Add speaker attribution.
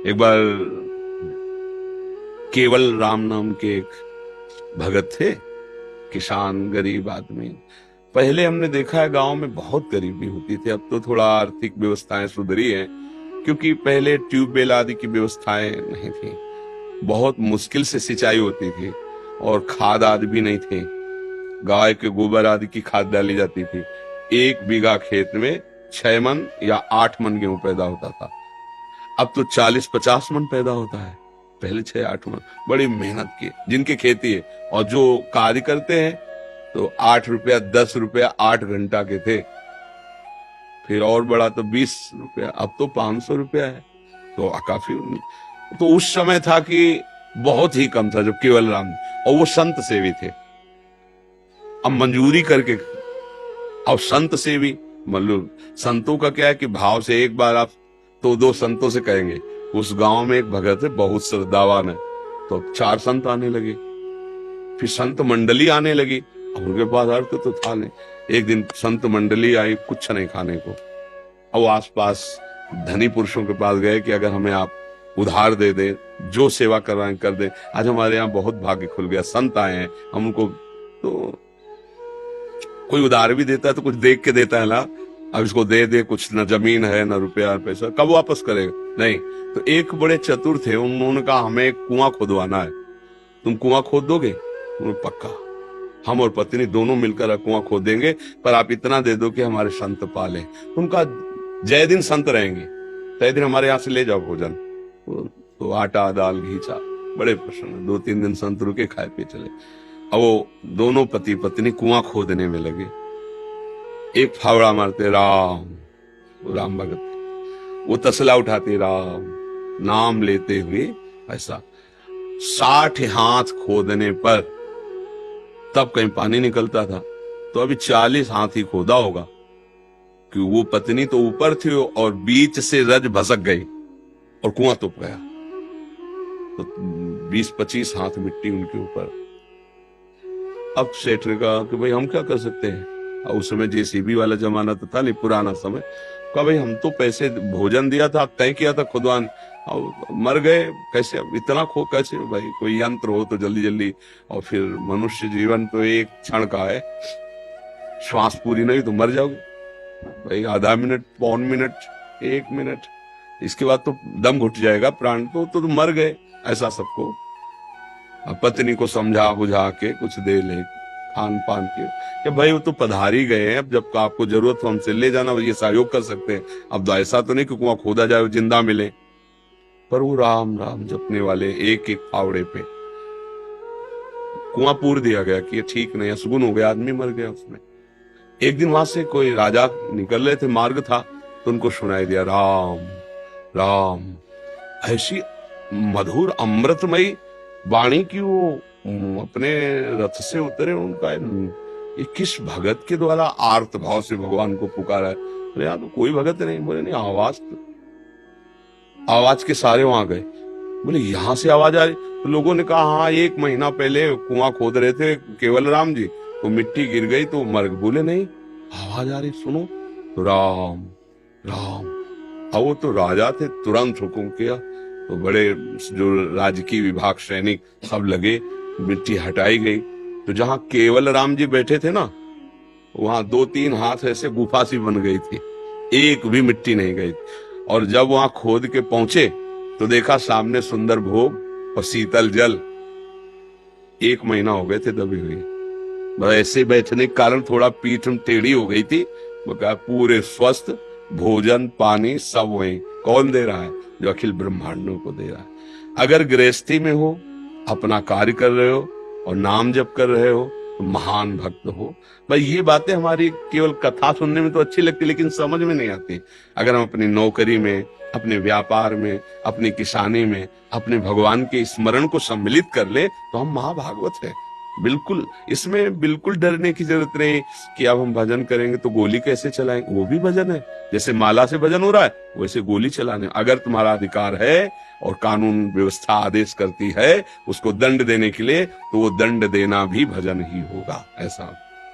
Speaker 1: एक बार केवल राम नाम के एक भगत थे, किसान, गरीब आदमी। पहले हमने देखा है गांव में बहुत गरीबी होती थी, अब तो थोड़ा आर्थिक व्यवस्थाएं सुधरी हैं, क्योंकि पहले ट्यूबवेल आदि की व्यवस्थाएं नहीं थी, बहुत मुश्किल से सिंचाई होती थी और खाद आदि भी नहीं थे। गाय के गोबर आदि की खाद डाली जाती थी। 1 बीघा खेत में 6 मन या 8 मन गेहूं पैदा होता था, अब तो 40-50 मन पैदा होता है। पहले 6-8 मन, बड़ी मेहनत की जिनकी खेती है, और जो कार्य करते हैं तो 8 रुपया 10 रुपया 8 घंटा के थे, फिर और बड़ा तो 20 रुपया, अब तो 500 रुपया है। तो काफी, तो उस समय था कि बहुत ही कम था, जब केवल राम, और वो संत सेवी थे। अब मंजूरी करके, अब संत सेवी मतलब संतों का क्या है कि भाव से एक बार आप तो 2 संतों से कहेंगे। उस गांव में एक भगत है, बहुत श्रद्धावान है, तो 4 संत आने लगे, फिर संत मंडली आने लगी। अब उनके पास अर्थ तो था नहीं। एक दिन संत मंडली आई, कुछ नहीं खाने को। अब आसपास धनी पुरुषों के पास गए कि अगर हमें आप उधार दे दें, जो सेवा कर रहे हैं कर दें, आज हमारे यहाँ बहुत भाग्य खुल गया, संत आए हैं, हम उनको, तो कोई उधार भी देता है तो कुछ देख के देता है ना, अब इसको दे दे, कुछ न जमीन है न रुपया न पैसा, कब वापस करेगा, नहीं। तो एक बड़े चतुर थे, उन्होंने कहा हमें कुआं खोदवाना है, तुम कुआं खोद दोगे? पक्का, हम और पत्नी दोनों मिलकर कुआं खोद देंगे, पर आप इतना दे दो कि हमारे संत पाले। उनका जय दिन संत रहेंगे, तय दिन हमारे यहाँ से ले जाओ भोजन। तो आटा दाल घी चा, बड़े प्रसन्न। 2-3 दिन संत रुके, खाए पिए चले। अब वो दोनों पति पत्नी कुआं खोदने में लगे। एक फावड़ा मारते राम, राम भगत, वो तसला उठाते राम, नाम लेते हुए ऐसा 60 हाथ खोदने पर तब कहीं पानी निकलता था। तो अभी 40 हाथ ही खोदा होगा, कि वो पत्नी तो ऊपर थी और बीच से रज भसक गई और कुआं तुप गया। तो 20-25 हाथ मिट्टी उनके ऊपर। अब सेठ ने कहा कि भाई हम क्या कर सकते हैं, और उस समय जेसीबी वाला जमाना तो था नहीं, पुराना समय। कहा भाई हम तो पैसे भोजन दिया था, तय किया था खुदवान, और मर गए कैसे, अब इतना खो कैसे भाई, कोई यंत्र हो तो जल्दी जल्दी। और फिर मनुष्य जीवन तो एक क्षण का है, श्वास पूरी नहीं तो मर जाओगे भाई, आधा मिनट, पौन मिनट, 1 मिनट, इसके बाद तो दम घुट जाएगा, प्राण तो मर गए, ऐसा सबको। पत्नी को समझा बुझा के कुछ दे ले खान पान के, कि भाई वो तो पधारी गए हैं, अब जब आपको जरूरत हो हमसे ले जाना, ये सहयोग कर सकते हैं। अब तो ऐसा तो नहीं कि कुआं खोदा जाए जिंदा मिले। पर वो राम राम जपने वाले एक एक फावड़े पे कुआं पूर दिया गया कि ये ठीक नहीं, असगुन हो गया, आदमी मर गया उसमें। एक दिन वहां से कोई राजा निकल रहे थे, मार्ग था, तो उनको सुनाई दिया राम राम। ऐसी मधुर अमृतमयी वाणी की वो अपने रथ से उतरे, उनका ये किस भगत के द्वारा आर्त भाव से भगवान को पुकारा है। अरे यार तो कोई भगत नहीं। बोले नहीं, आवाज के सारे वहां गए। बोले यहां से आवाज आ रही? तो लोगों ने कहा हाँ, 1 महीना पहले कुआं खोद रहे थे केवल राम जी, तो मिट्टी गिर गई तो मर। बोले नहीं, आवाज आ रही, सुनो। तो राम राम। अब वो तो राजा थे, तुरंत हुक्म किया, तो बड़े जो राजकीय विभाग सैनिक सब लगे, मिट्टी हटाई गई। तो जहां केवल राम जी बैठे थे ना, वहां 2-3 हाथ ऐसे गुफा सी बन गई थी, एक भी मिट्टी नहीं गई। और जब वहां खोद के पहुंचे तो देखा सामने सुंदर भोग और शीतल जल। 1 महीना हो गए थे दबी हुई, बस ऐसे बैठने के कारण थोड़ा पीठ टेढ़ी हो गई थी। वो कहा पूरे स्वस्थ, भोजन पानी सब वही। कौन दे रहा है? जो अखिल ब्रह्मांडों को दे रहा है। अगर गृहस्थी में हो, अपना कार्य कर रहे हो और नाम जप कर रहे हो, तो महान भक्त हो। भाई ये बातें हमारी केवल कथा सुनने में तो अच्छी लगती, लेकिन समझ में नहीं आती। अगर हम अपनी नौकरी में, अपने व्यापार में, अपनी किसानी में, अपने भगवान के स्मरण को सम्मिलित कर ले, तो हम महाभागवत है। बिल्कुल, इसमें बिल्कुल डरने की जरूरत नहीं कि अब हम भजन करेंगे तो गोली कैसे चलाएंगे। वो भी भजन है, जैसे माला से भजन हो रहा है वैसे गोली चलाने। अगर तुम्हारा अधिकार है और कानून व्यवस्था आदेश करती है उसको दंड देने के लिए, तो वो दंड देना भी भजन ही होगा, ऐसा।